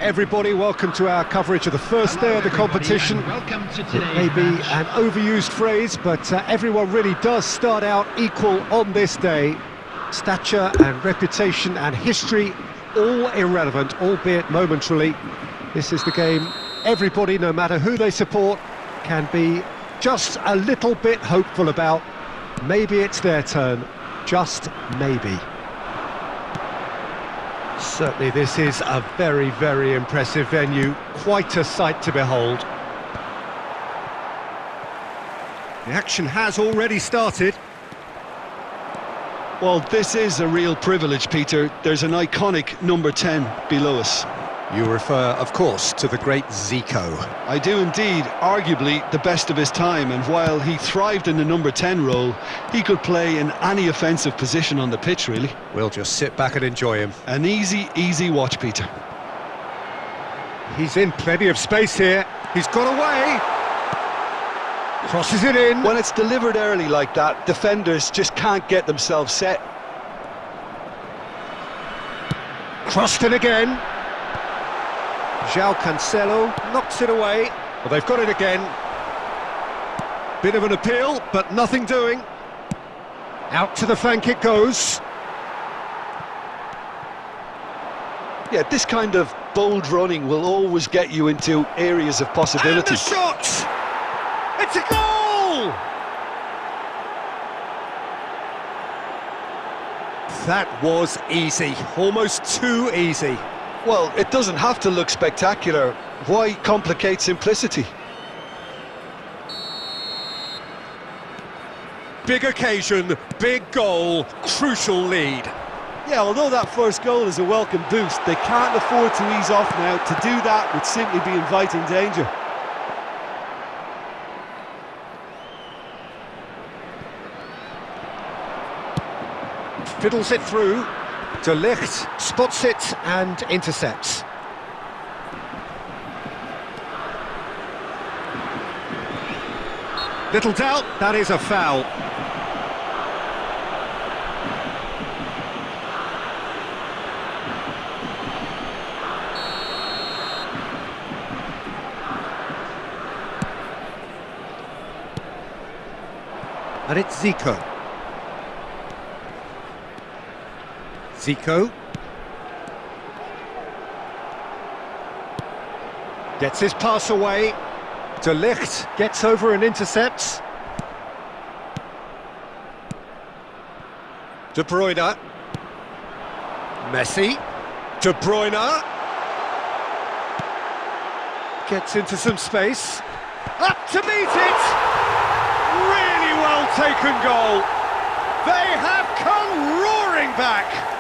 everybody, welcome to our coverage of the first day of the competition. Welcome to It today's may be match. an overused phrase, but everyone really does start out equal on this day. Stature and reputation and history, all irrelevant, albeit momentarily. This is the game everybody, no matter who they support, can be just a little bit hopeful about. Maybe it's their turn, just maybe. Certainly this is a very, very impressive venue, quite a sight to behold. The action has already started. Well, this is a real privilege, Peter. There's an iconic number 10 below us. You refer, of course, to the great Zico. I do indeed, arguably the best of his time, and while he thrived in the number 10 role, he could play in any offensive position on the pitch, really. We'll just sit back and enjoy him. An easy watch, Peter. He's in plenty of space here. He's got away. Crosses it in. When it's delivered early like that, defenders just can't get themselves set. Crossed in again. João Cancelo knocks it away. Well, they've got it again. Bit of an appeal, but nothing doing. Out to the flank it goes. Yeah, this kind of bold running will always get you into areas of possibility. And the shot! It's a goal! That was easy, almost too easy. Well, it doesn't have to look spectacular. Why complicate simplicity? Big occasion, big goal, crucial lead. Yeah, although that first goal is a welcome boost, they can't afford to ease off now. To do that would simply be inviting danger. Fiddles it through. De Ligt spots it and intercepts. Little doubt, that is a foul. And it's Zico. Zico gets his pass away. De Ligt gets over and intercepts. De Bruyne. Messi. De Bruyne. Gets into some space. Up to meet it! Really well taken goal. They have come roaring back.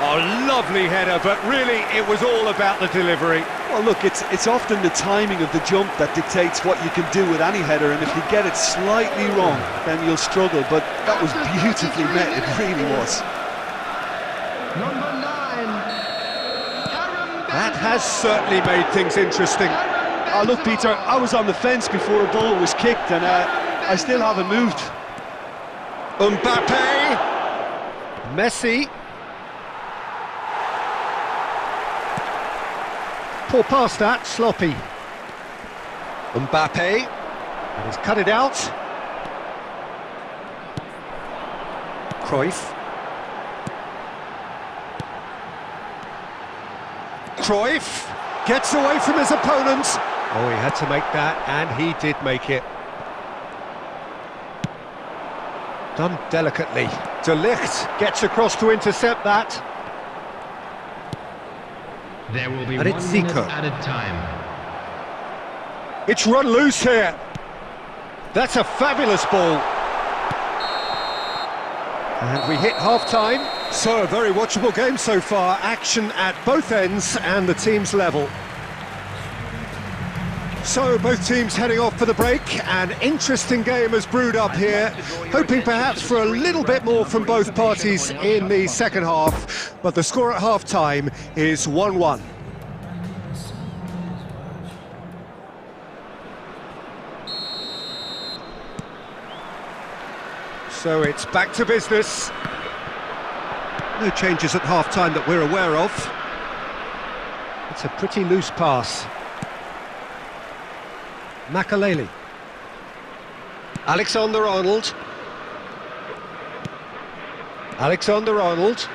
Oh, lovely header, but really it was all about the delivery. Well, look, it's often the timing of the jump that dictates what you can do with any header, and if you get it slightly wrong, then you'll struggle, but that was beautifully met, it really was. Number 9. That has certainly made things interesting. Oh, look, Peter, I was on the fence before a ball was kicked, and I still haven't moved. Mbappe. Messi. Poor pass that, sloppy. Mbappe. And he's cut it out. Cruyff. Cruyff gets away from his opponent. Oh, he had to make that, and he did make it. Done delicately. De Ligt gets across to intercept that. There will be And 1 it's minute Zico. added time. It's run loose here. That's a fabulous ball. And we hit half-time. So, a very watchable game so far. Action at both ends and the team's level. So, both teams heading off for the break. An interesting game has brewed up here. Hoping perhaps for a little bit more from both parties in the second half. But the score at half-time is 1-1. So it's back to business. No changes at half-time that we're aware of. It's a pretty loose pass. Makaleli. Alexander-Arnold. Alexander-Arnold.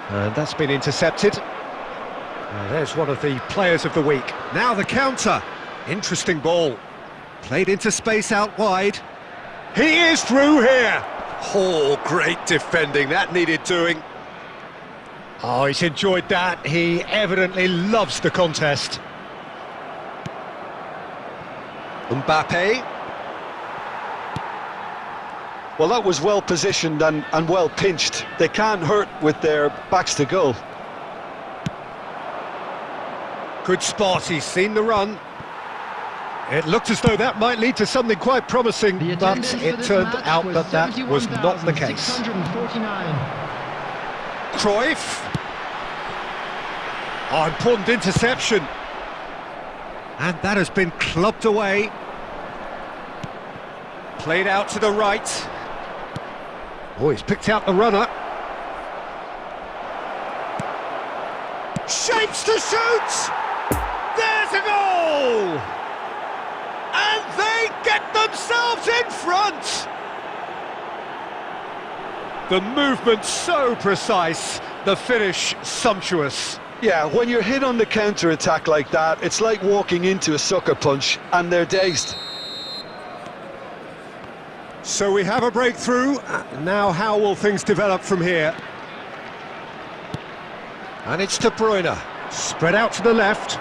And that's been intercepted. There's one of the players of the week. Now the counter. Interesting ball. Played into space out wide. He is through here. Oh, great defending. That needed doing. Oh, he's enjoyed that. He evidently loves the contest. Mbappe. Well, that was well positioned and well pinched. They can't hurt with their backs to goal. Good spot, he's seen the run. It looked as though that might lead to something quite promising, but it turned out that that was not the case. Cruyff. Oh, important interception. And that has been clubbed away. Played out to the right. Oh, he's picked out the runner. Shapes to shoot! There's a goal! And they get themselves in front! The movement so precise, the finish sumptuous. Yeah, when you're hit on the counter-attack like that, it's like walking into a sucker punch, and they're dazed. So we have a breakthrough. Now how will things develop from here? And it's De Bruyne. Spread out to the left.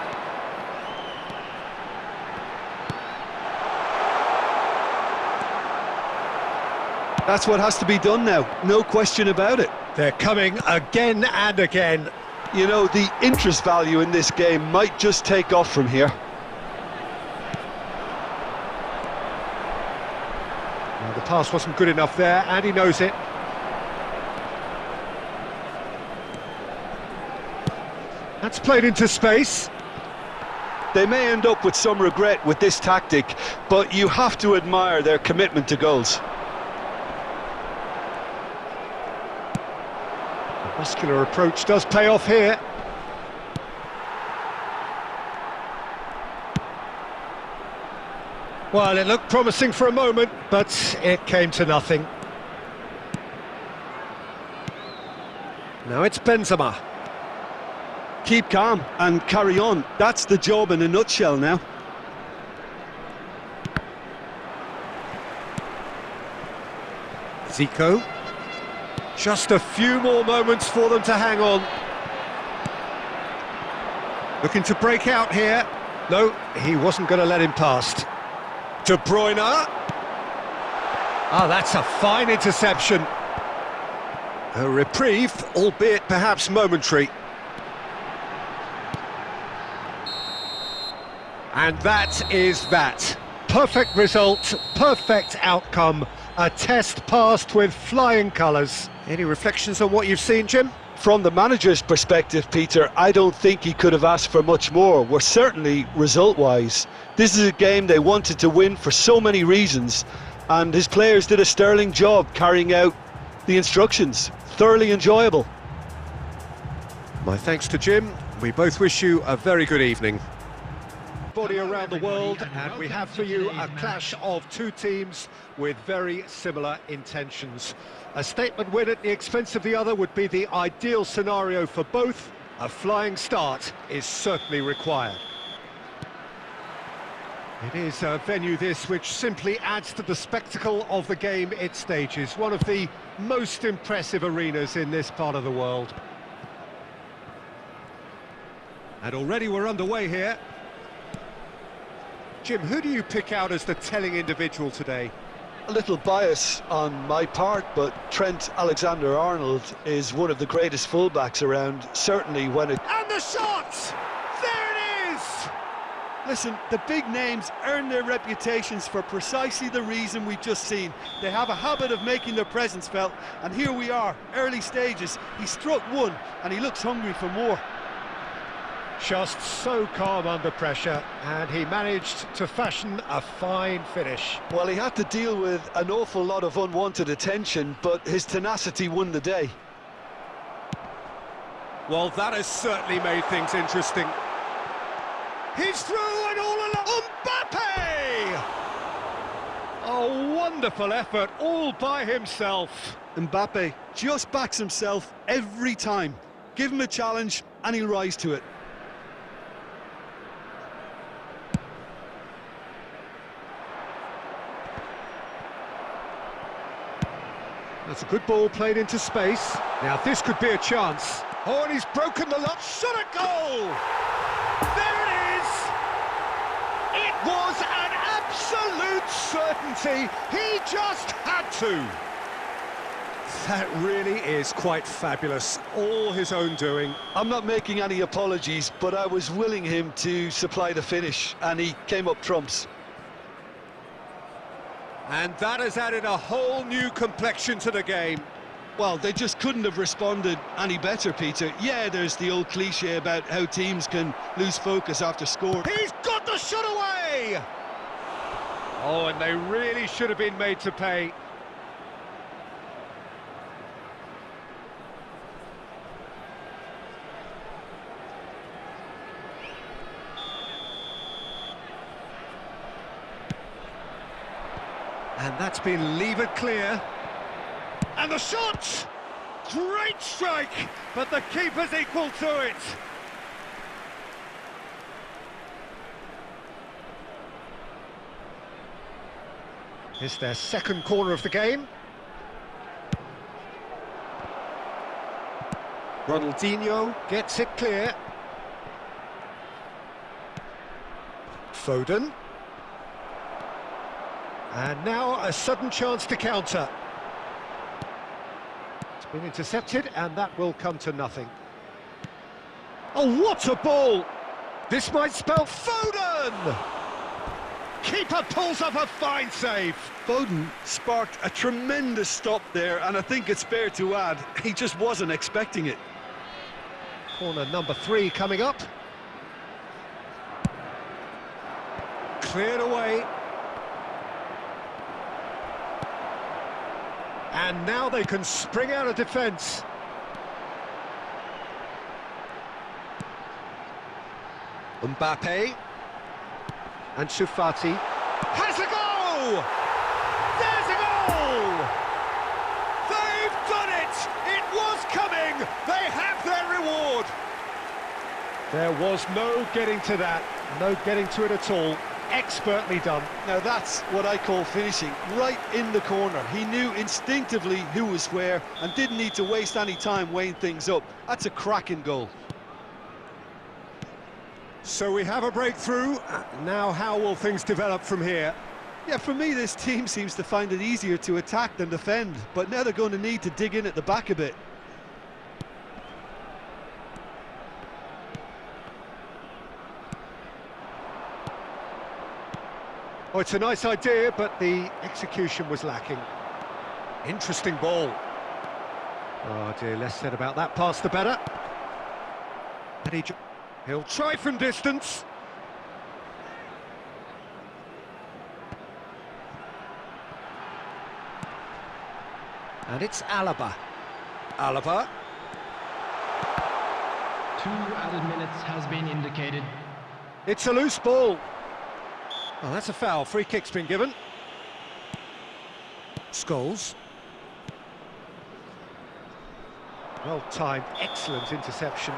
That's what has to be done now, no question about it. They're coming again and again. You know, the interest value in this game might just take off from here. Well, the pass wasn't good enough there, and he knows it. That's played into space. They may end up with some regret with this tactic, but you have to admire their commitment to goals. The muscular approach does pay off here. Well, it looked promising for a moment, but it came to nothing. Now it's Benzema. Keep calm and carry on. That's the job in a nutshell now. Zico. Just a few more moments for them to hang on. Looking to break out here. No, he wasn't going to let him past. De Bruyne. Ah, that's a fine interception. A reprieve, albeit perhaps momentary. And that is that. Perfect result, perfect outcome. A test passed with flying colours. Any reflections on what you've seen, Jim? From the manager's perspective, Peter, I don't think he could have asked for much more. We're certainly result-wise. This is a game they wanted to win for so many reasons, and his players did a sterling job carrying out the instructions. Thoroughly enjoyable. My thanks to Jim. We both wish you a very good evening. Body around the world, and we have for you a clash of two teams with very similar intentions. A statement win at the expense of the other would be the ideal scenario for both. A flying start is certainly required. It is a venue this which simply adds to the spectacle of the game it stages. One of the most impressive arenas in this part of the world. And already we're underway here. Jim, who do you pick out as the telling individual today? A little bias on my part, but Trent Alexander-Arnold is one of the greatest fullbacks around, certainly when it... And the shot! There it is! Listen, the big names earn their reputations for precisely the reason we've just seen. They have a habit of making their presence felt, and here we are, early stages. He struck one, and he looks hungry for more. Just so calm under pressure, and he managed to fashion a fine finish. Well, he had to deal with an awful lot of unwanted attention, but his tenacity won the day. Well, that has certainly made things interesting. He's through and all along. Mbappe! A wonderful effort, all by himself. Mbappe just backs himself every time. Give him a challenge and he'll rise to it. That's a good ball played into space. Now this could be a chance. Oh, and he's broken the lock. Shot a goal! There it is! It was an absolute certainty. He just had to. That really is quite fabulous. All his own doing. I'm not making any apologies, but I was willing him to supply the finish, and he came up trumps. And that has added a whole new complexion to the game. Well, they just couldn't have responded any better, Peter. Yeah, there's the old cliche about how teams can lose focus after scoring. He's got the shot away! Oh, and they really should have been made to pay. And that's been levered clear. And the shot! Great strike! But the keeper's equal to it. It's their second corner of the game. Ronaldinho gets it clear. Foden. And now a sudden chance to counter. It's been intercepted, and that will come to nothing. Oh, what a ball! This might spell Foden! Keeper pulls off a fine save. Foden sparked a tremendous stop there, and I think it's fair to add, he just wasn't expecting it. Corner number 3 coming up. Cleared away. And now they can spring out of defence. Mbappe. And Shufati. Has a goal! There's a goal! They've done it! It was coming! They have their reward! There was no getting to that. No getting to it at all. Expertly done. Now that's what I call finishing, right in the corner. He knew instinctively who was where and didn't need to waste any time weighing things up. That's a cracking goal. So we have a breakthrough. Now how will things develop from here? Yeah, for me this team seems to find it easier to attack than defend, but now they're going to need to dig in at the back a bit. Oh, it's a nice idea, but the execution was lacking. Interesting ball. Oh dear, less said about that pass the better. And he'll try from distance. And it's Alaba. Alaba. 2 added minutes has been indicated. It's a loose ball. Oh, that's a foul. Free kick's been given. Scholes. Well timed, excellent interception.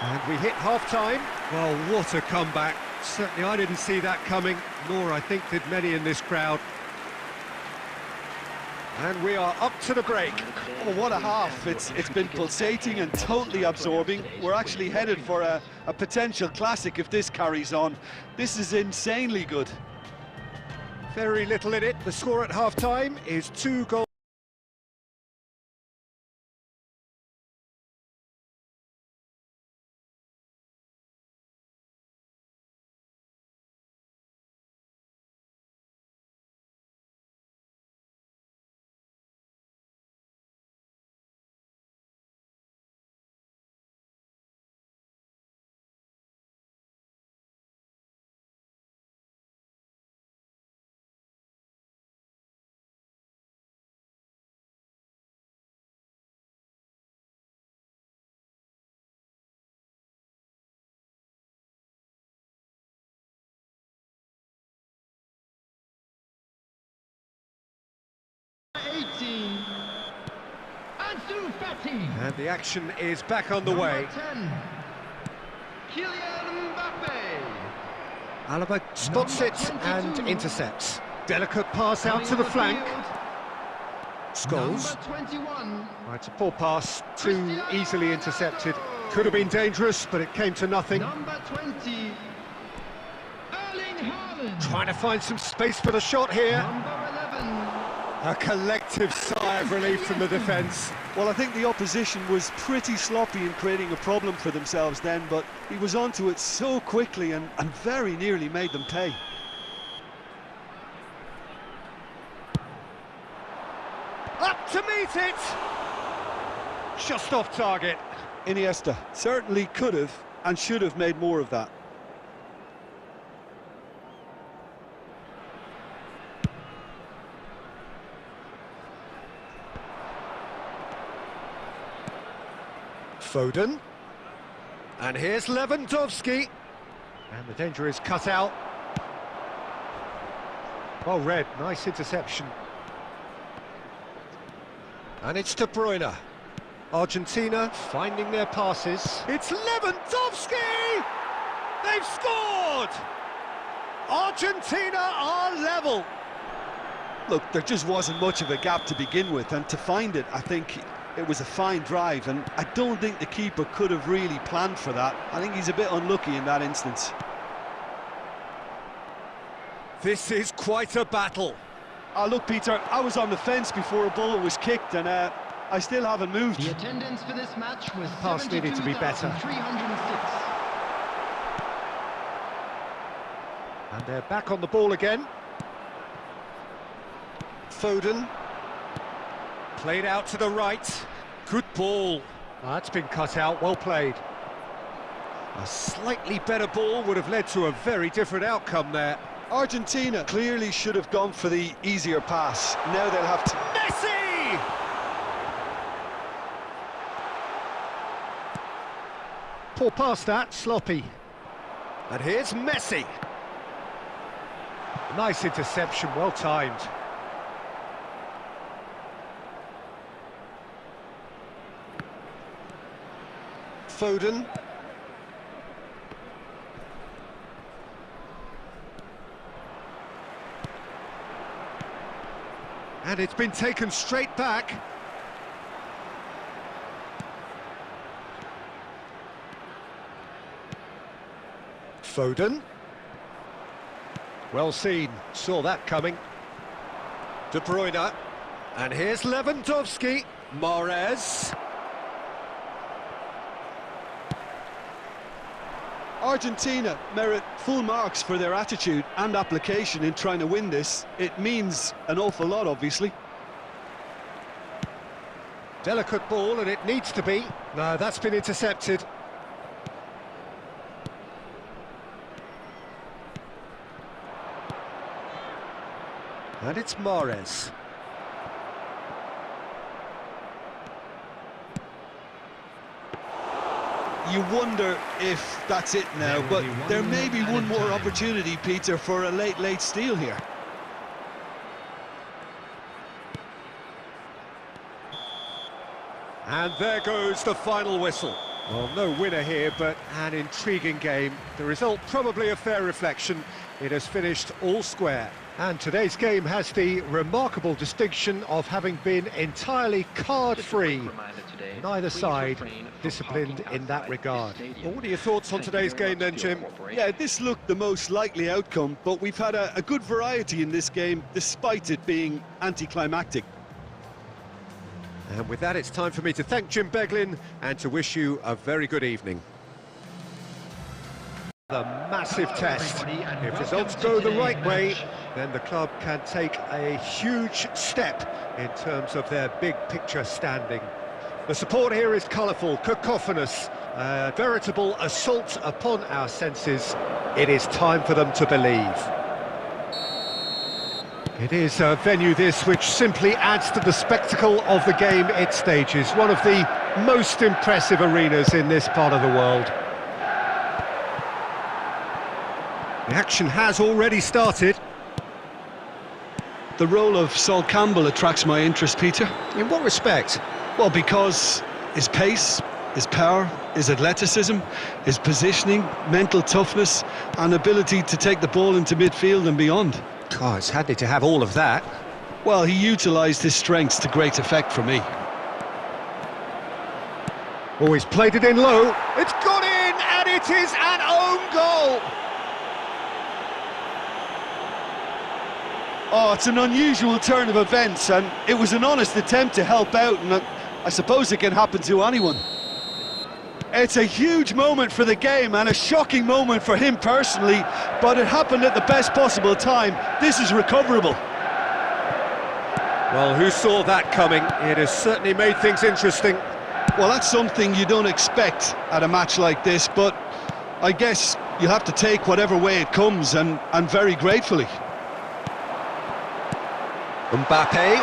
And we hit half-time. Well, what a comeback. Certainly I didn't see that coming, nor I think did many in this crowd. And we are up to the break. Oh, what a half. It's been pulsating and totally absorbing. We're actually headed for a potential classic if this carries on. This is insanely good. Very little in it. The score at half-time is 2 goals. Ansu Fati. And the action is back on the way. Number 10, Kylian Mbappe. Alaba spots it and intercepts. Delicate pass out to the flank. Scholes. Number 21, Right, it's a poor pass, too easily intercepted. Could have been dangerous, but it came to nothing. number 20, Erling Haaland. Trying to find some space for the shot here. Number 11, A collective sigh of relief from the defence. Well, I think the opposition was pretty sloppy in creating a problem for themselves then, but he was onto it so quickly and very nearly made them pay. Up to meet it! Just off target. Iniesta certainly could have and should have made more of that. Foden. And here's Lewandowski. And the danger is cut out. Well read, nice interception. And it's De Bruyne. Argentina finding their passes. It's Lewandowski! They've scored! Argentina are level. Look, there just wasn't much of a gap to begin with, and to find it, I think it was a fine drive, and I don't think the keeper could have really planned for that. I think he's a bit unlucky in that instance. This is quite a battle. Oh, look, Peter, I was on the fence before a ball was kicked, and I still haven't moved. the attendance for this match was Pass needed to be better. 72,306. And they're back on the ball again. Foden. Played out to the right. Good ball. That's been cut out, well played. A slightly better ball would have led to a very different outcome there. Argentina clearly should have gone for the easier pass. Now they'll have to... Messi! Poor pass that, sloppy. And here's Messi. Nice interception, well timed. Foden. And it's been taken straight back. Foden. Well seen, saw that coming. De Bruyne. And here's Lewandowski. Mahrez. Argentina merit full marks for their attitude and application in trying to win this. It means an awful lot, obviously. Delicate ball, and it needs to be. No, that's been intercepted. And it's Mahrez. You wonder if that's it now, but there may be one more opportunity, Peter, for a late steal here. And there goes the final whistle. Well, no winner here, but an intriguing game. The result probably a fair reflection. It has finished all square. And today's game has the remarkable distinction of having been entirely card-free. Neither side disciplined in that regard. Well, what are your thoughts on today's game then, Jim? Yeah, this looked the most likely outcome, but we've had a good variety in this game, despite it being anticlimactic. And with that, it's time for me to thank Jim Beglin and to wish you a very good evening. The massive test. If results go the right way, then the club can take a huge step in terms of their big picture standing. The support here is colourful, cacophonous, a veritable assault upon our senses. It is time for them to believe. It is a venue this which simply adds to the spectacle of the game it stages. One of the most impressive arenas in this part of the world. The action has already started. The role of Sol Campbell attracts my interest, Peter. In what respect? Well, because his pace, his power, his athleticism, his positioning, mental toughness and ability to take the ball into midfield and beyond. Oh, it's handy to have all of that. Well, he utilised his strengths to great effect for me. Oh, he's played it in low. It's gone in, and it is an own goal. Oh, it's an unusual turn of events, and it was an honest attempt to help out, and I suppose it can happen to anyone. It's a huge moment for the game and a shocking moment for him personally, but it happened at the best possible time. This is recoverable. Well, who saw that coming? It has certainly made things interesting. Well, that's something you don't expect at a match like this, but I guess you have to take whatever way it comes, and very gratefully. Mbappe.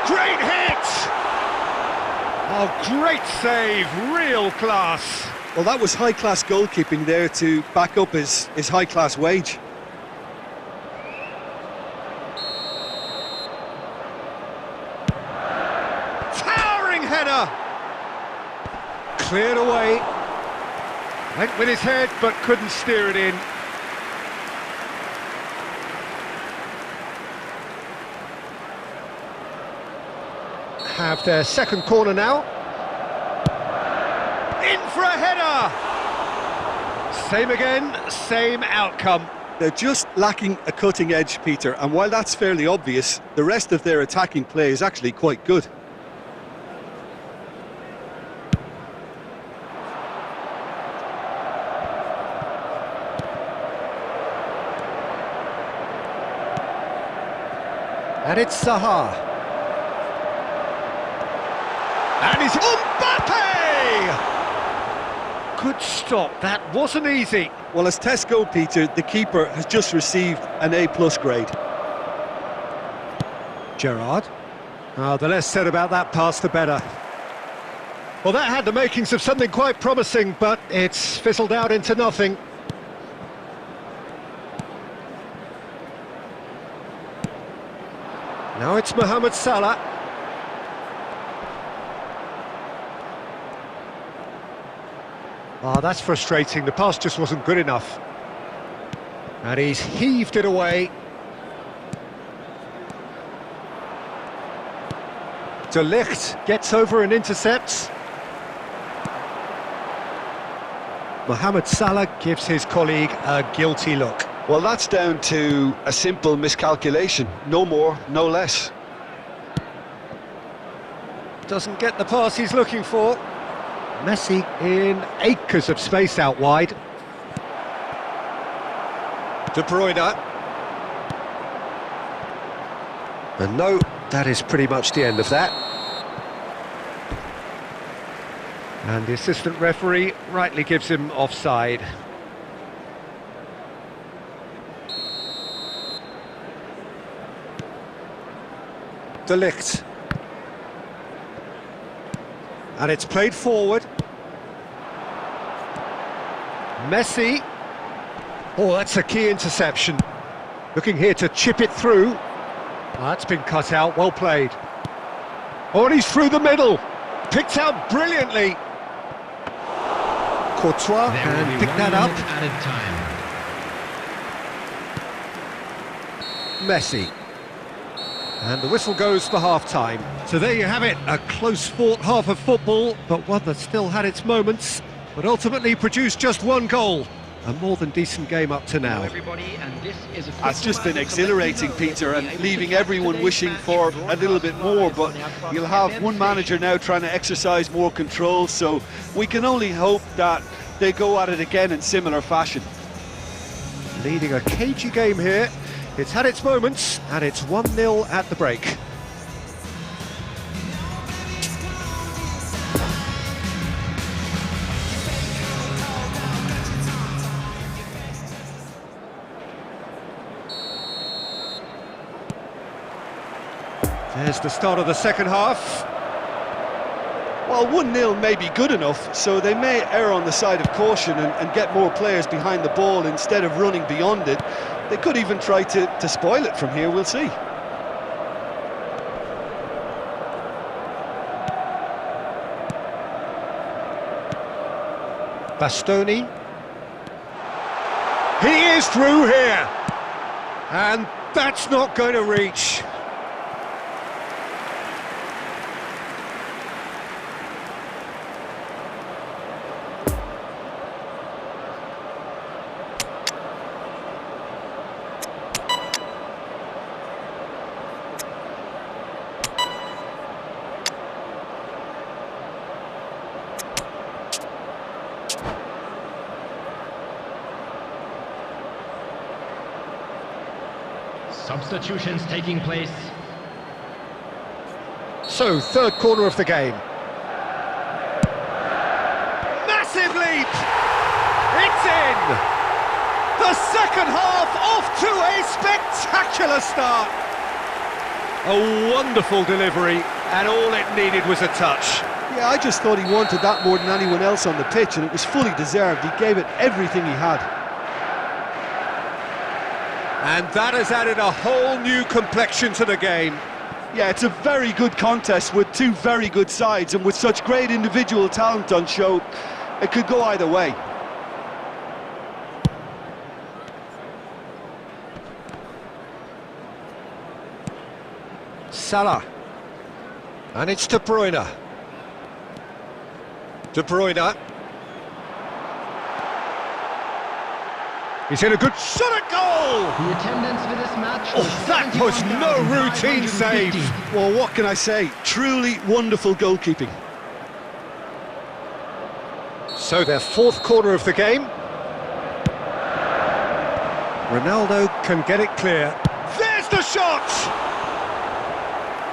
Great hit! Oh, great save, real class. Well, that was high-class goalkeeping there to back up his high-class wage. Towering header! Cleared away. Went with his head, but couldn't steer it in. Have their second corner now. In for a header! Same again, same outcome. They're just lacking a cutting edge, Peter, and while that's fairly obvious, the rest of their attacking play is actually quite good. And it's Zaha. And it's Mbappe! Good stop, that wasn't easy. Well, as tests go, Peter, the keeper has just received an A+ grade. Gerrard. Oh, the less said about that pass, the better. Well, that had the makings of something quite promising, but it's fizzled out into nothing. Now it's Mohamed Salah. Oh, that's frustrating. The pass just wasn't good enough. And he's heaved it away. De Ligt gets over and intercepts. Mohamed Salah gives his colleague a guilty look. Well, that's down to a simple miscalculation. No more, no less. Doesn't get the pass he's looking for. Messi in acres of space out wide. De Bruyne. And no, that is pretty much the end of that. And the assistant referee rightly gives him offside. De Ligt. And it's played forward. Messi. Oh, that's a key interception. Looking here to chip it through. Oh, that's been cut out, well played. Oh, and he's through the middle. Picked out brilliantly. Courtois can pick that up. Messi. And the whistle goes for half-time. So there you have it, a close-fought half of football, but one that still had its moments, but ultimately produced just one goal. A more than decent game up to now. It's just been exhilarating, Peter, and leaving everyone wishing for a little bit more, but you'll have one manager now trying to exercise more control, so we can only hope that they go at it again in similar fashion. Leading a cagey game here. It's had its moments, and it's 1-0 at the break. There's the start of the second half. Well, 1-0 may be good enough, so they may err on the side of caution and get more players behind the ball instead of running beyond it. They could even try to spoil it from here, we'll see. Bastoni. He is through here. And that's not going to reach. Substitutions taking place. So, third corner of the game. Massive leap! It's in! The second half off to a spectacular start. A wonderful delivery, and all it needed was a touch. Yeah, I just thought he wanted that more than anyone else on the pitch, and it was fully deserved. He gave it everything he had. And that has added a whole new complexion to the game. Yeah, it's a very good contest with two very good sides, and with such great individual talent on show, it could go either way. Salah. And it's De Bruyne. De Bruyne. He's hit a good shot at goal! The attendance for this match Oh, that was no routine save! Well, what can I say? Truly wonderful goalkeeping. So their fourth corner of the game. Ronaldo can get it clear. There's the shot!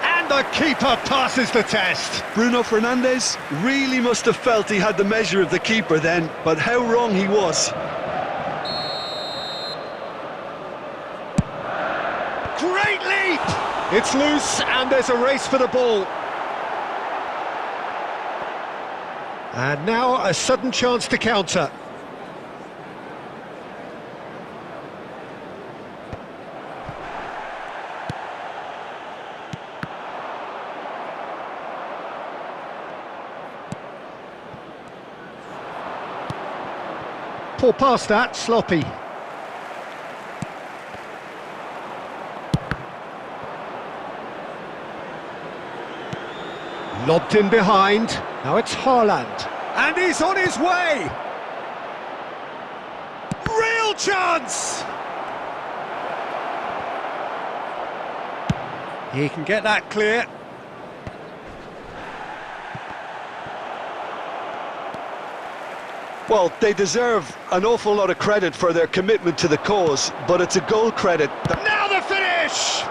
And the keeper passes the test. Bruno Fernandes really must have felt he had the measure of the keeper then, but how wrong he was. Great leap! It's loose and there's a race for the ball. And now a sudden chance to counter. Poor pass that, sloppy. Lobbed in behind, now it's Haaland, and he's on his way! Real chance! He can get that clear. Well, they deserve an awful lot of credit for their commitment to the cause, but it's a goal credit. Now the finish!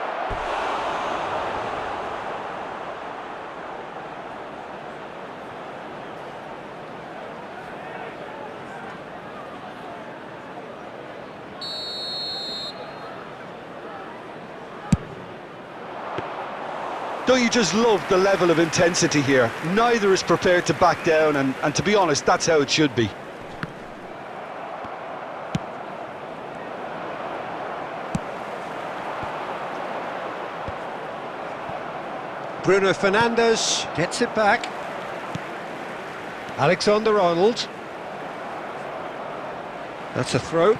Don't you just love the level of intensity here? Neither is prepared to back down, and to be honest, that's how it should be. Bruno Fernandes gets it back. Alexander-Arnold. That's a throw.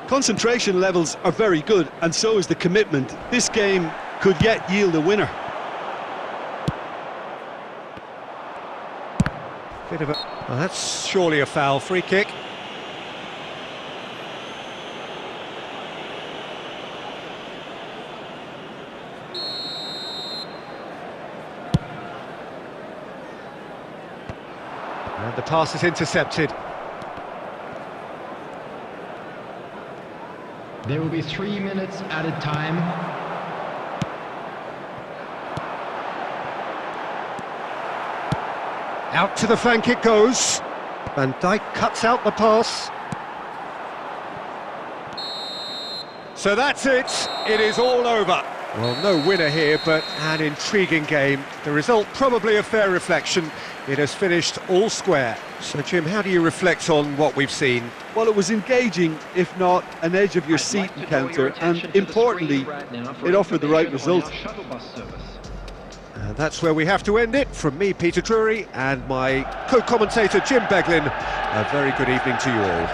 Concentration levels are very good, and so is the commitment. This game could yet yield a winner. Bit of a... Well, that's surely a foul. Free kick. And the pass is intercepted. There will be 3 minutes added time. Out to the flank it goes. Van Dijk cuts out the pass. So that's it. It is all over. Well, no winner here, but an intriguing game. The result probably a fair reflection. It has finished all square. So, Jim, how do you reflect on what we've seen? Well, it was engaging, if not an edge of your seat encounter, and importantly, it offered the right result. And that's where we have to end it. From me, Peter Drury, and my co-commentator, Jim Beglin, a very good evening to you all.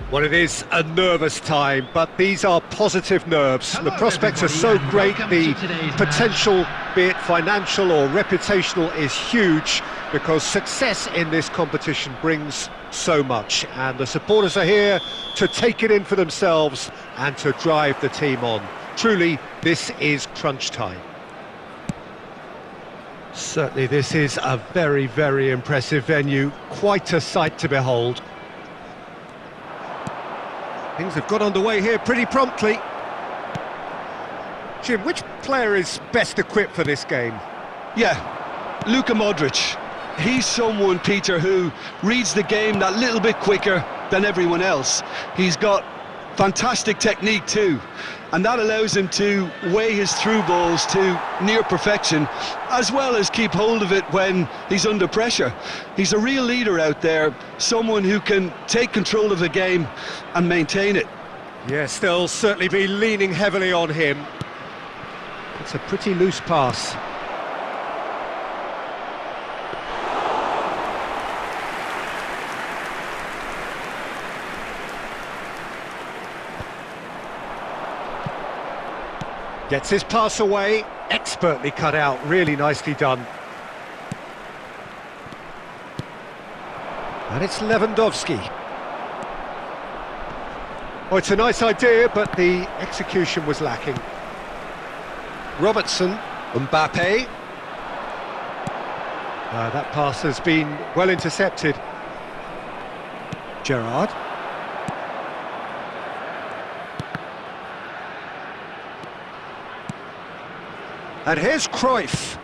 Well, it is a nervous time, but these are positive nerves. Hello, the prospects are so everybody, great, and the welcome to today's potential, be it financial or reputational, is huge, because success in this competition brings so much, and the supporters are here to take it in for themselves and to drive the team on. Truly, this is crunch time. Certainly this is a very, very impressive venue, quite a sight to behold. Things have got underway here pretty promptly. Jim, which player is best equipped for this game? Yeah, Luka Modric. He's someone, Peter, who reads the game that little bit quicker than everyone else. He's got fantastic technique too, and that allows him to weigh his through balls to near perfection, as well as keep hold of it when he's under pressure. He's a real leader out there, someone who can take control of the game and maintain it. Yes, they'll certainly be leaning heavily on him. It's a pretty loose pass. Gets his pass away, expertly cut out, really nicely done. And it's Lewandowski. Oh, it's a nice idea, but the execution was lacking. Robertson, Mbappe. That pass has been well intercepted. Gerrard. And here's Cruyff.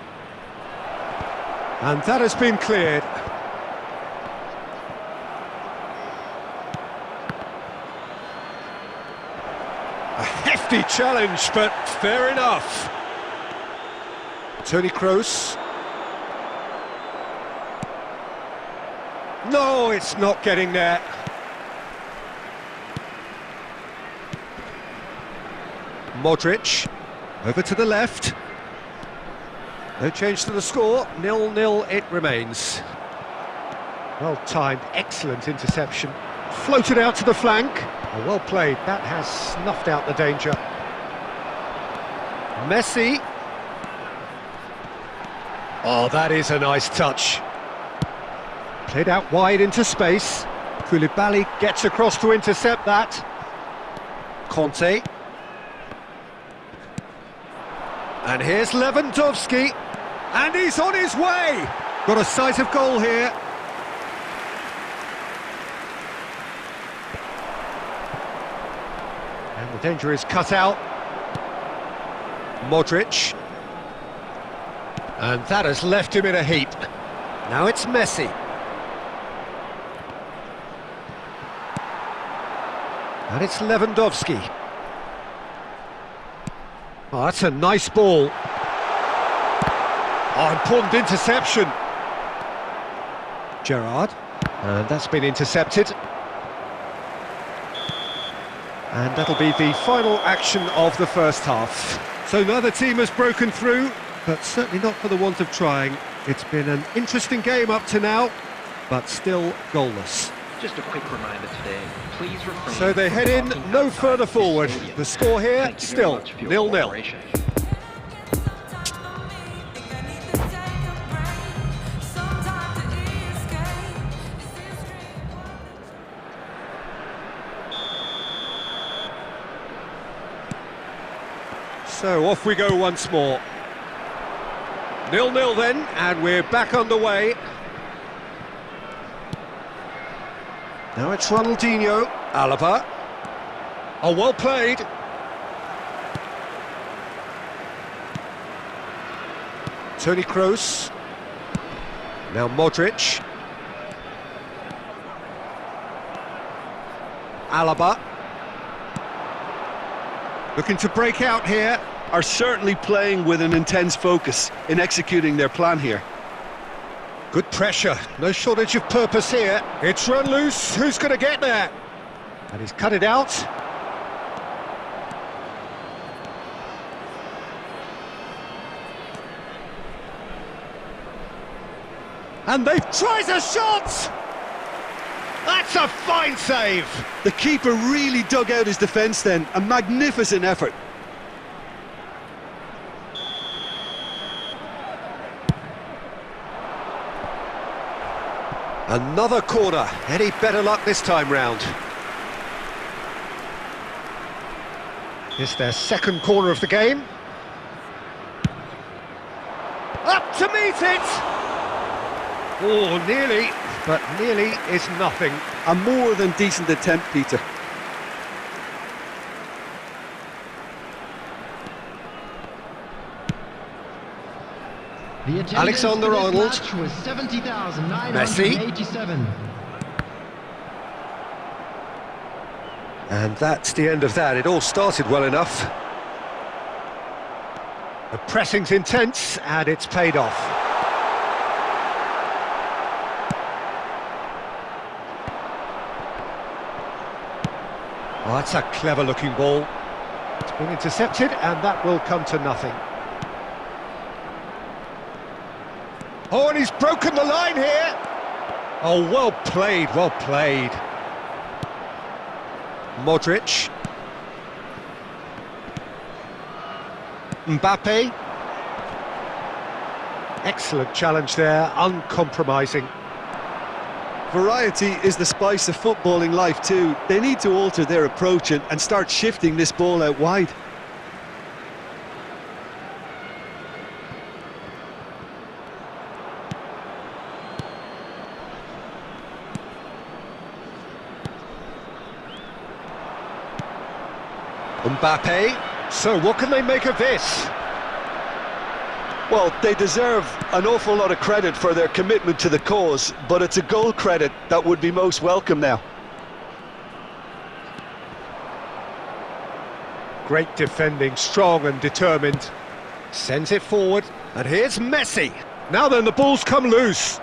And that has been cleared. A hefty challenge, but fair enough. Toni Kroos. No, it's not getting there. Modric, over to the left. No change to the score, 0-0 it remains. Well timed, excellent interception. Floated out to the flank. Oh, well played, that has snuffed out the danger. Messi. Oh, that is a nice touch. Played out wide into space. Koulibaly gets across to intercept that. Conte. And here's Lewandowski. And he's on his way! Got a sight of goal here. And the danger is cut out. Modric. And that has left him in a heap. Now it's Messi. And it's Lewandowski. Oh, that's a nice ball. Oh, important interception. Gerrard. And that's been intercepted. And that'll be the final action of the first half. So neither team has broken through, but certainly not for the want of trying. It's been an interesting game up to now, but still goalless. Just a quick reminder today, please refrain. So they head in no further forward. The score here, still 0-0. So off we go once more. 0-0 then, and we're back underway. Now it's Ronaldinho, Alaba. Oh, well played. Toni Kroos. Now Modric. Alaba. Looking to break out here. Are certainly playing with an intense focus in executing their plan here. Good pressure, no shortage of purpose here. It's run loose, who's going to get there? And he's cut it out. And they've tried a shot! That's a fine save! The keeper really dug out his defence then, a magnificent effort. Another corner. Any better luck this time round? It's their second corner of the game. Up to meet it! Oh, nearly, but nearly is nothing. A more than decent attempt, Peter. The attendance Alexander for this Arnold. match was 70,987. And that's the end of that. It all started well enough. The pressing's intense, and it's paid off. Oh, that's a clever-looking ball. It's been intercepted, and that will come to nothing. Oh, and he's broken the line here! Oh, well played, well played. Modric. Mbappe. Excellent challenge there, uncompromising. Variety is the spice of footballing life too. They need to alter their approach and start shifting this ball out wide. Mbappe. So what can they make of this? Well, they deserve an awful lot of credit for their commitment to the cause, but it's a goal credit that would be most welcome now. Great defending, strong and determined. Sends it forward, and here's Messi. Now then, the ball's come loose.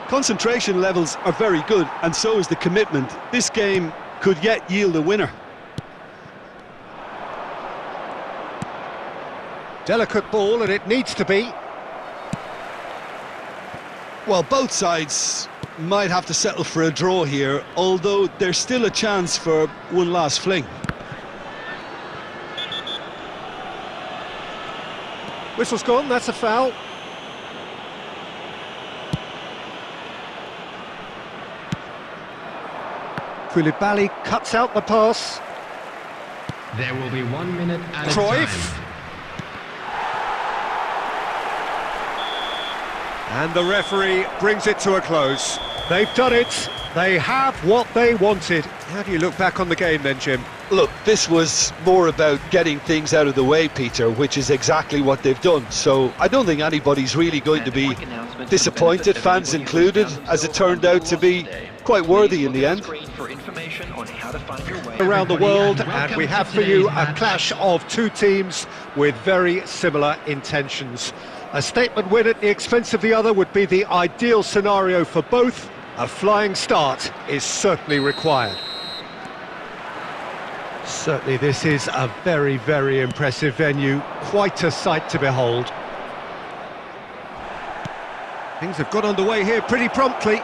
Concentration levels are very good, and so is the commitment. This game could yet yield a winner. Delicate ball, and it needs to be. Well, both sides might have to settle for a draw here, although there's still a chance for one last fling. Whistle's gone, that's a foul. Koulibaly cuts out the pass. There will be 1 minute added Cruyff. time. And the referee brings it to a close. They've done it. They have what they wanted. How do you look back on the game then, Jim? Look, this was more about getting things out of the way, Peter, which is exactly what they've done. So I don't think anybody's really going to be disappointed, fans included, as it turned out to be quite worthy in the end. Around the world, and we have for you a clash of two teams with very similar intentions. A statement win at the expense of the other would be the ideal scenario for both. A flying start is certainly required. Certainly this is a very, very impressive venue. Quite a sight to behold. Things have got underway here pretty promptly.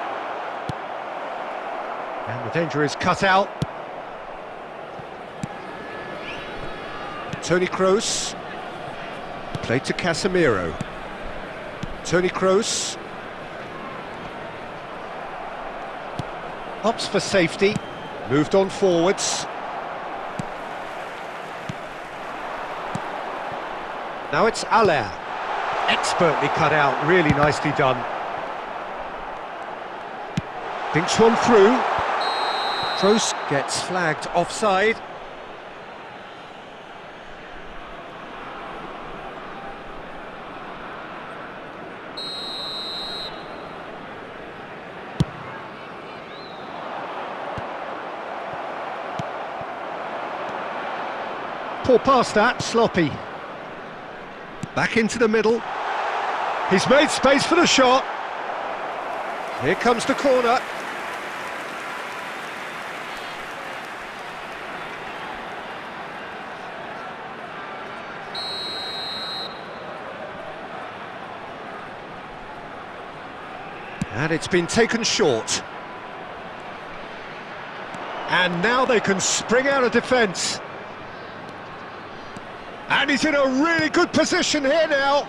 And the danger is cut out. Toni Kroos. Played to Casemiro. Toni Kroos. Opts for safety. Moved on forwards. Now it's Allaire. Expertly cut out, really nicely done. Thinks one through. Kroos gets flagged offside. Poor pass that, sloppy. Back into the middle. He's made space for the shot. Here comes the corner. And it's been taken short. And now they can spring out of defence. And he's in a really good position here now.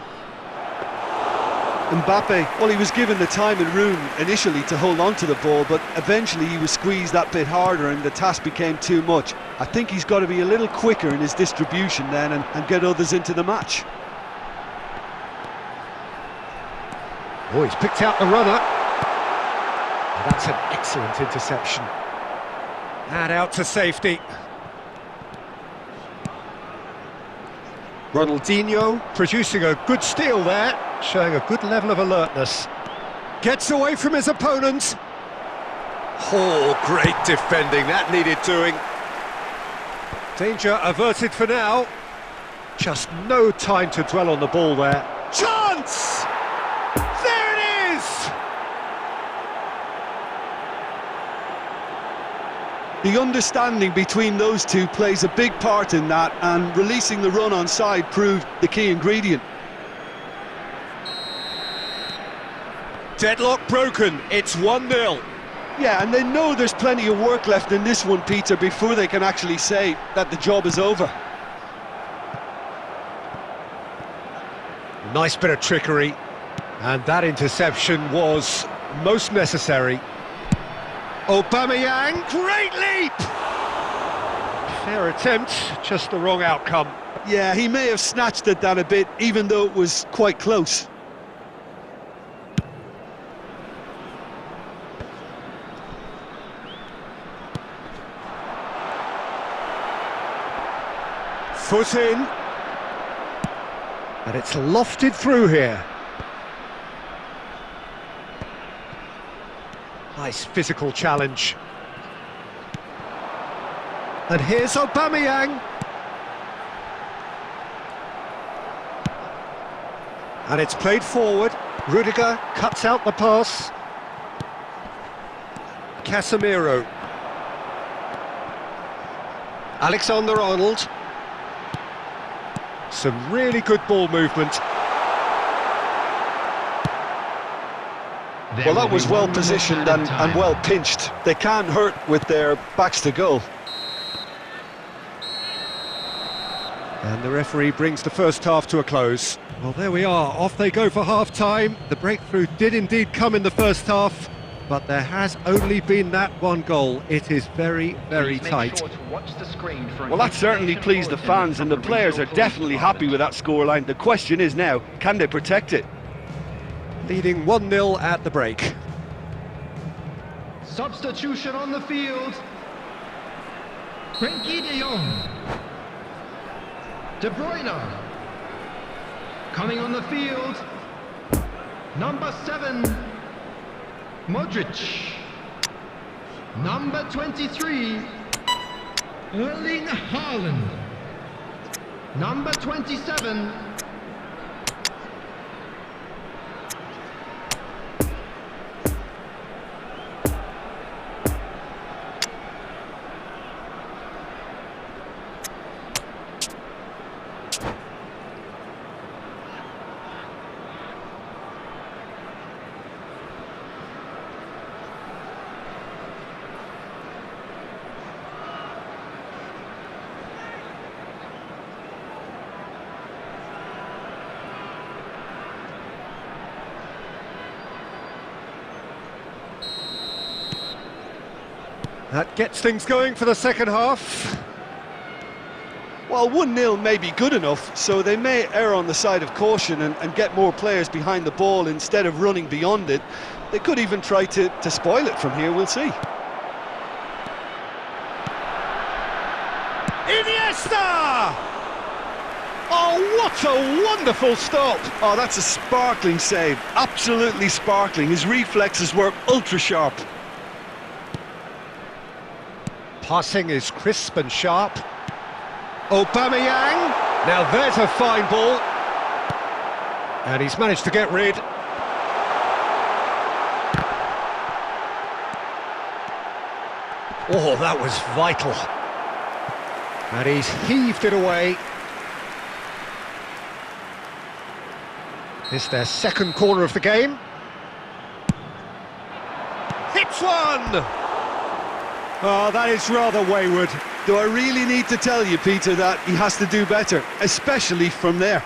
Mbappe, well, he was given the time and room initially to hold on to the ball, but eventually he was squeezed that bit harder and the task became too much. I think he's got to be a little quicker in his distribution then and get others into the match. Oh, he's picked out the runner. And that's an excellent interception. And out to safety. Ronaldinho producing a good steal there, showing a good level of alertness. Gets away from his opponent. Oh, great defending, that needed doing. Danger averted for now. Just no time to dwell on the ball there. Chance! There it is! The understanding between those two plays a big part in that, and releasing the run on side proved the key ingredient. Deadlock broken, it's 1-0. Yeah, and they know there's plenty of work left in this one, Peter, before they can actually say that the job is over. Nice bit of trickery, and that interception was most necessary. Aubameyang, great leap! Fair attempt, just the wrong outcome. Yeah, he may have snatched it down a bit, even though it was quite close. Foot in. And it's lofted through here. Nice physical challenge. And here's Aubameyang. And it's played forward. Rudiger cuts out the pass. Casemiro. Alexander-Arnold. Some really good ball movement. Well, that was well positioned and well pinched. They can't hurt with their backs to goal. And the referee brings the first half to a close. Well, there we are, off they go for half-time. The breakthrough did indeed come in the first half, but there has only been that one goal. It is very, very tight. Well, that certainly pleased the fans, and the players are definitely happy with that scoreline. The question is now, can they protect it? Leading 1-0 at the break. Substitution on the field. Frenkie de Jong. De Bruyne. Coming on the field. Number 7. Modric. Number 23. Erling Haaland. Number 27. That gets things going for the second half. Well, 1-0 may be good enough, so they may err on the side of caution and get more players behind the ball instead of running beyond it. They could even try to spoil it from here, we'll see. Iniesta! Oh, what a wonderful stop! Oh, that's a sparkling save, absolutely sparkling. His reflexes were ultra sharp. Passing is crisp and sharp. Aubameyang. Now there's a fine ball. And he's managed to get rid. Oh, that was vital. And he's heaved it away. It's their second corner of the game. Hits one! Oh, that is rather wayward. Do I really need to tell you, Peter, that he has to do better, especially from there?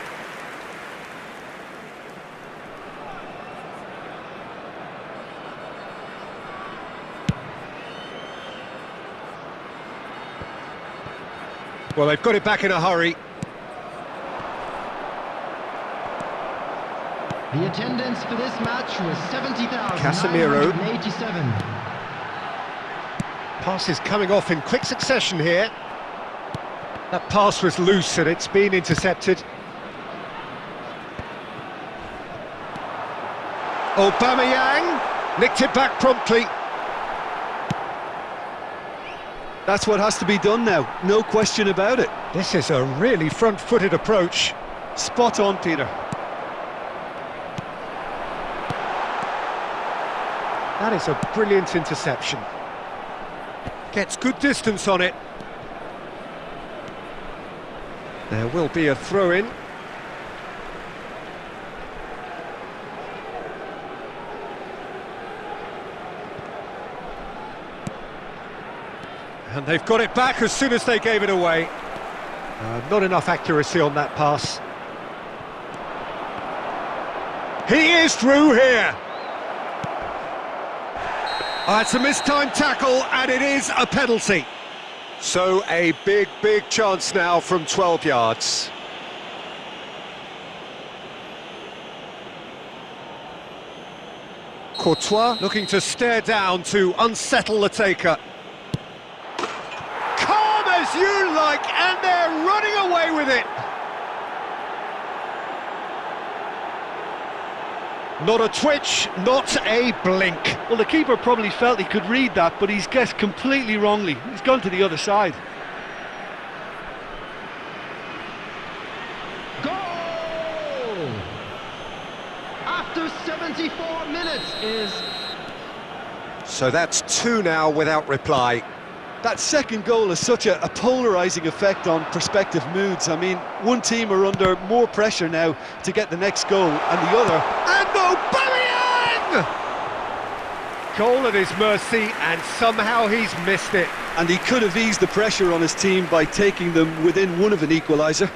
Well, they've got it back in a hurry. The attendance for this match was Casemiro. 70,987. Pass is coming off in quick succession here. That pass was loose and it's been intercepted. Aubameyang nicked it back promptly. That's what has to be done now, no question about it. This is a really front-footed approach. Spot on, Peter. That is a brilliant interception. Gets good distance on it. There will be a throw-in. And they've got it back as soon as they gave it away. Not enough accuracy on that pass. He is through here. It's a mistimed tackle and it is a penalty. So a big chance now from 12 yards. Courtois looking to stare down to unsettle the taker. Calm as you like, and they're running away with it. Not a twitch, not a blink. Well, the keeper probably felt he could read that, but he's guessed completely wrongly. He's gone to the other side. Goal! After 74 minutes is... So that's two now without reply. That second goal has such a polarising effect on prospective moods. I mean, one team are under more pressure now to get the next goal, and the other... And Aubameyang! Goal at his mercy, and somehow he's missed it. And he could have eased the pressure on his team by taking them within one of an equaliser.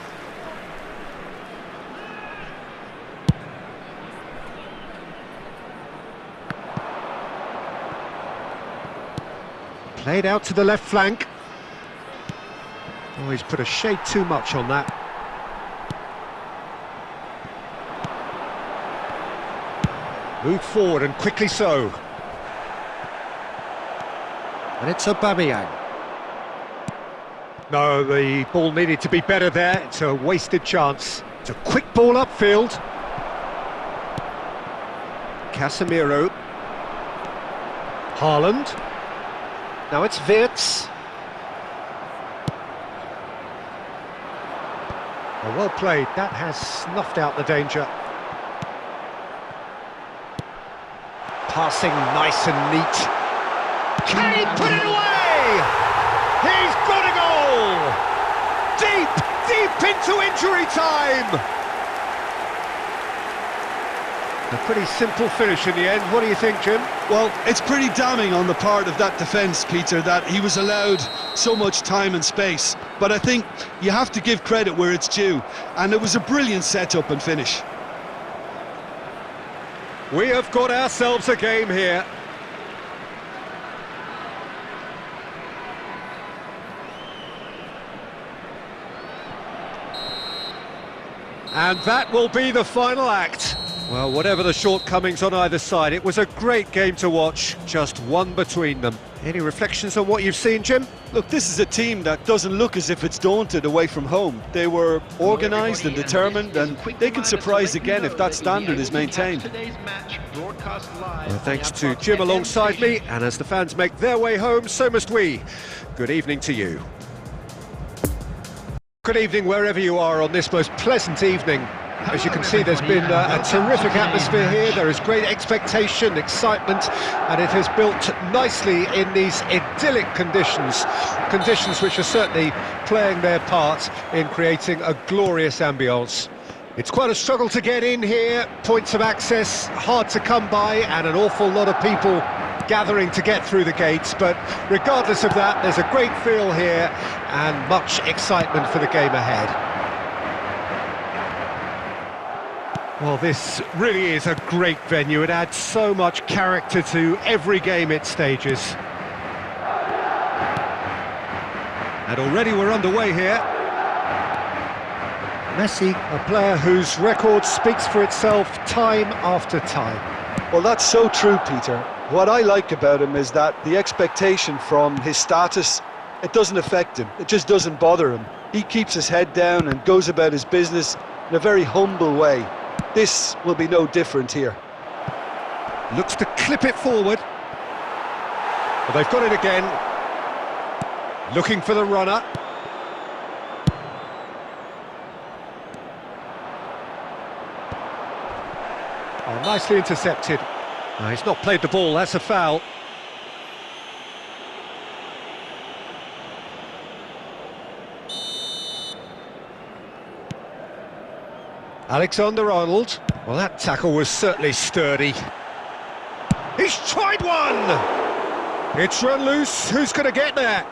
Played out to the left flank. Oh, he's put a shade too much on that. Moved forward and quickly so. And it's Aubameyang. No, the ball needed to be better there. It's a wasted chance. It's a quick ball upfield. Casemiro. Haaland. Now it's Wirtz. Oh, well played. That has snuffed out the danger. Passing nice and neat. Can he put it away? He's got a goal! Deep into injury time! A pretty simple finish in the end. What do you think, Jim? Well, it's pretty damning on the part of that defence, Peter, that he was allowed so much time and space. But I think you have to give credit where it's due. And it was a brilliant setup and finish. We have got ourselves a game here. And that will be the final act. Well, whatever the shortcomings on either side, it was a great game to watch, just one between them. Any reflections on what you've seen, Jim? Look, this is a team that doesn't look as if it's daunted away from home. They were organised and determined, and they can surprise again if that standard is maintained. Well, thanks to Jim alongside me, and as the fans make their way home, so must we. Good evening to you. Good evening wherever you are on this most pleasant evening. As you can see, there's been a terrific atmosphere here. There is great expectation, excitement, and it has built nicely in these idyllic conditions. Conditions which are certainly playing their part in creating a glorious ambience. It's quite a struggle to get in here, points of access hard to come by, and an awful lot of people gathering to get through the gates, but regardless of that, there's a great feel here and much excitement for the game ahead. Well, this really is a great venue. It adds so much character to every game it stages. And already we're underway here. Messi, a player whose record speaks for itself time after time. Well, that's so true, Peter. What I like about him is that the expectation from his status, it doesn't affect him. It just doesn't bother him. He keeps his head down and goes about his business in a very humble way. This will be no different here. Looks to clip it forward. Well, they've got it again. Looking for the runner. Oh, nicely intercepted. He's not played the ball, that's a foul. Alexander-Arnold. Well, that tackle was certainly sturdy. He's tried one! It's run loose, who's going to get there?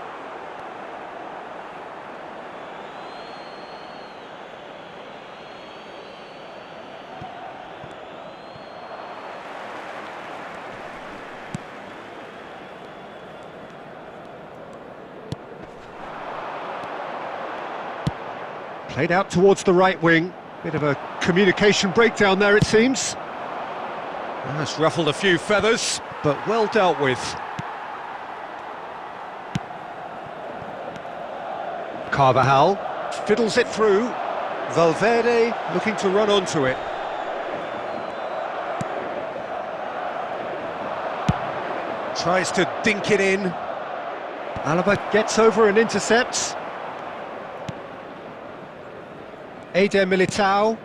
Played out towards the right wing. Bit of a communication breakdown there, it seems. That's ruffled a few feathers, but well dealt with. Carvajal fiddles it through. Valverde looking to run onto it. Tries to dink it in. Alaba gets over and intercepts. Eder Militao.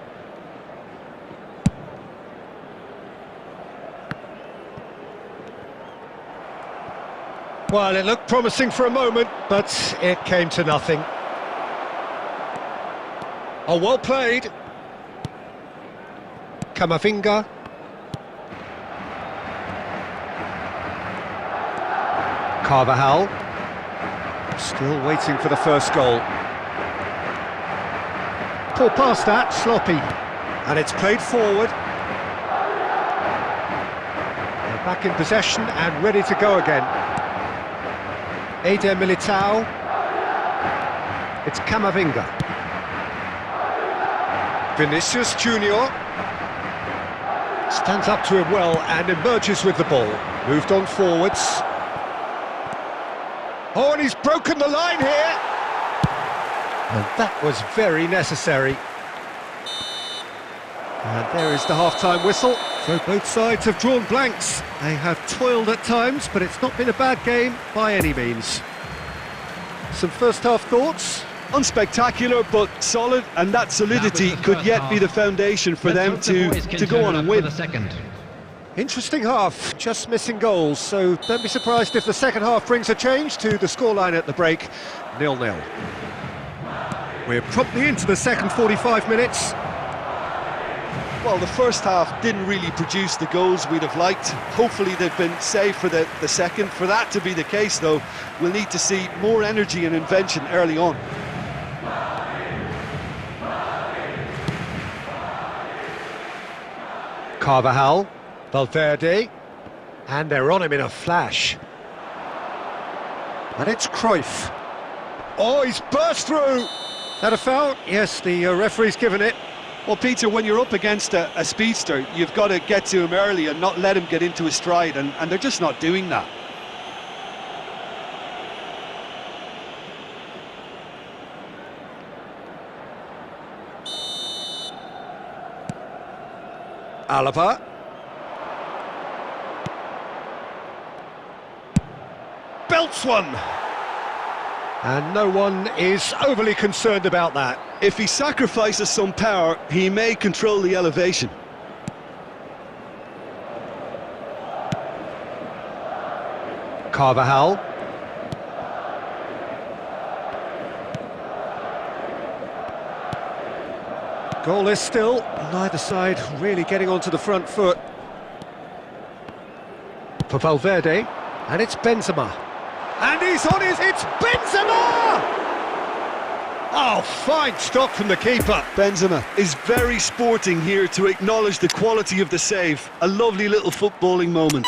Well, it looked promising for a moment, but it came to nothing. Oh, well played. Camavinga. Carvajal. Still waiting for the first goal. Poor pass that, sloppy. And it's played forward. They're back in possession and ready to go again. Eder Militao. It's Camavinga. Vinicius Junior. Stands up to it well and emerges with the ball. Moved on forwards. Oh, and he's broken the line here. And that was very necessary. And there is the half-time whistle. So both sides have drawn blanks. They have toiled at times, but it's not been a bad game by any means. Some first-half thoughts? Unspectacular, but solid, and that solidity could yet be the foundation for them to go on and win. Interesting half, just missing goals, so don't be surprised if the second half brings a change to the scoreline at the break, 0-0. We're promptly into the second 45 minutes. Well, the first half didn't really produce the goals we'd have liked. Hopefully they've been saved for the second. For that to be the case, though, we'll need to see more energy and invention early on. Carvajal, Valverde, and they're on him in a flash. And it's Cruyff. Oh, he's burst through! That a foul? Yes, the referee's given it. Well, Peter, when you're up against a speedster, you've got to get to him early and not let him get into his stride, and they're just not doing that. Alaba. Belts one. And no one is overly concerned about that. If he sacrifices some power, he may control the elevation. Carvajal. Goalless still, neither side really getting onto the front foot. For Valverde, and it's Benzema. And he's on it's Benzema! Oh, fine stop from the keeper. Benzema is very sporting here to acknowledge the quality of the save. A lovely little footballing moment.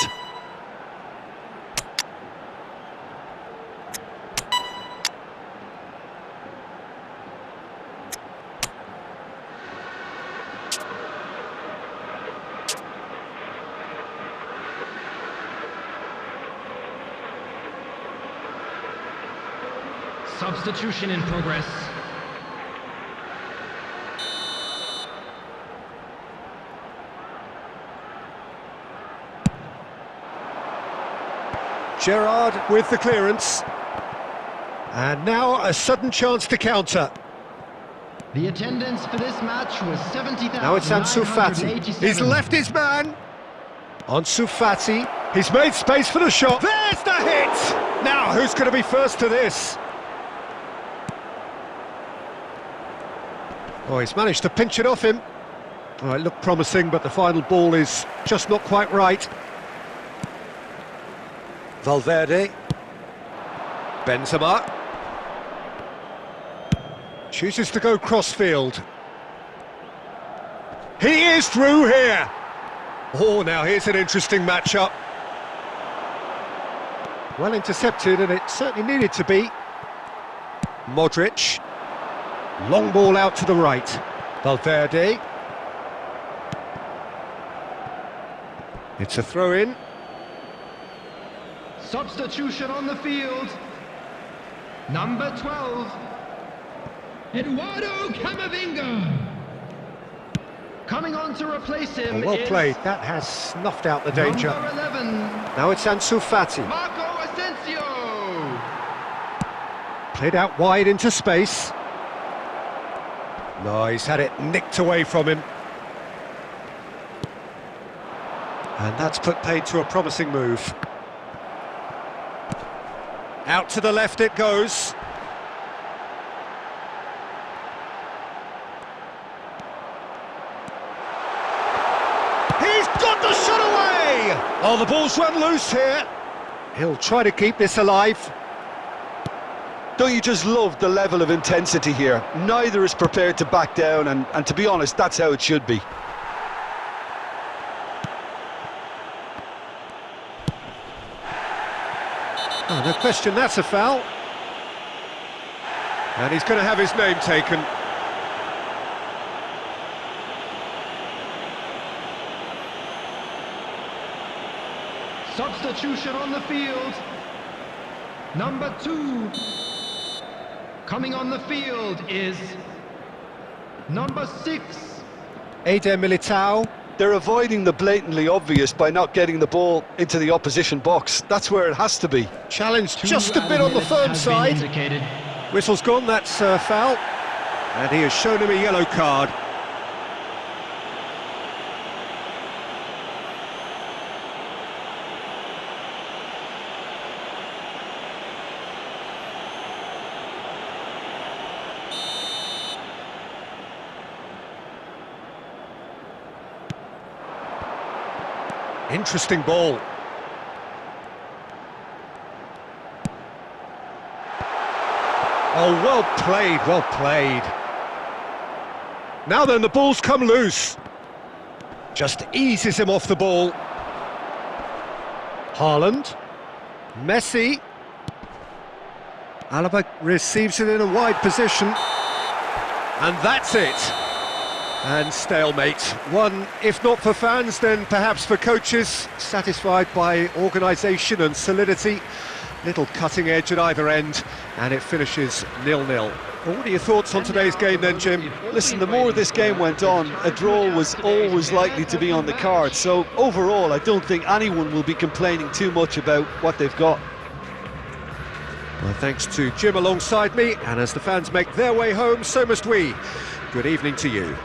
Substitution in progress. Gerrard with the clearance. And now a sudden chance to counter. The attendance for this match was 70,000. Now it's Ansu Fati. He's left his man. Ansu Fati. He's made space for the shot. There's the hit! Now, who's going to be first to this? Oh, he's managed to pinch it off him. Oh, it looked promising, but the final ball is just not quite right. Valverde. Benzema. Chooses to go crossfield. He is through here. Oh, now here's an interesting matchup. Well intercepted, and it certainly needed to be. Modric. Long ball out to the right. Valverde. It's a throw-in. Substitution on the field. Number 12. Eduardo Camavinga. Coming on to replace him Well is played. That has snuffed out the danger. number 11. Now it's Ansu Fati. Marco Asensio. Played out wide into space. No, he's had it nicked away from him. And that's put paid to a promising move. Out to the left it goes. He's got the shot away! Oh, the ball's run loose here. He'll try to keep this alive. Don't you just love the level of intensity here? Neither is prepared to back down, and to be honest, that's how it should be. Oh, no question, that's a foul. And he's going to have his name taken. Substitution on the field. Number 2. Coming on the field is number 6. Eder Militao. They're avoiding the blatantly obvious by not getting the ball into the opposition box. That's where it has to be. Challenged just a bit on the firm side. Whistle's gone, that's a foul. And he has shown him a yellow card. Interesting ball. Oh, well played, well played. Now then, the ball's come loose. Just eases him off the ball. Haaland. Messi. Alaba receives it in a wide position. And that's it. And stalemate. One, if not for fans, then perhaps for coaches, satisfied by organisation and solidity. Little cutting edge at either end, and it finishes 0-0. Well, what are your thoughts on today's game then, Jim? Listen, the more this game went on, a draw was always likely to be on the card. So overall, I don't think anyone will be complaining too much about what they've got. Well, thanks to Jim alongside me, and as the fans make their way home, so must we. Good evening to you.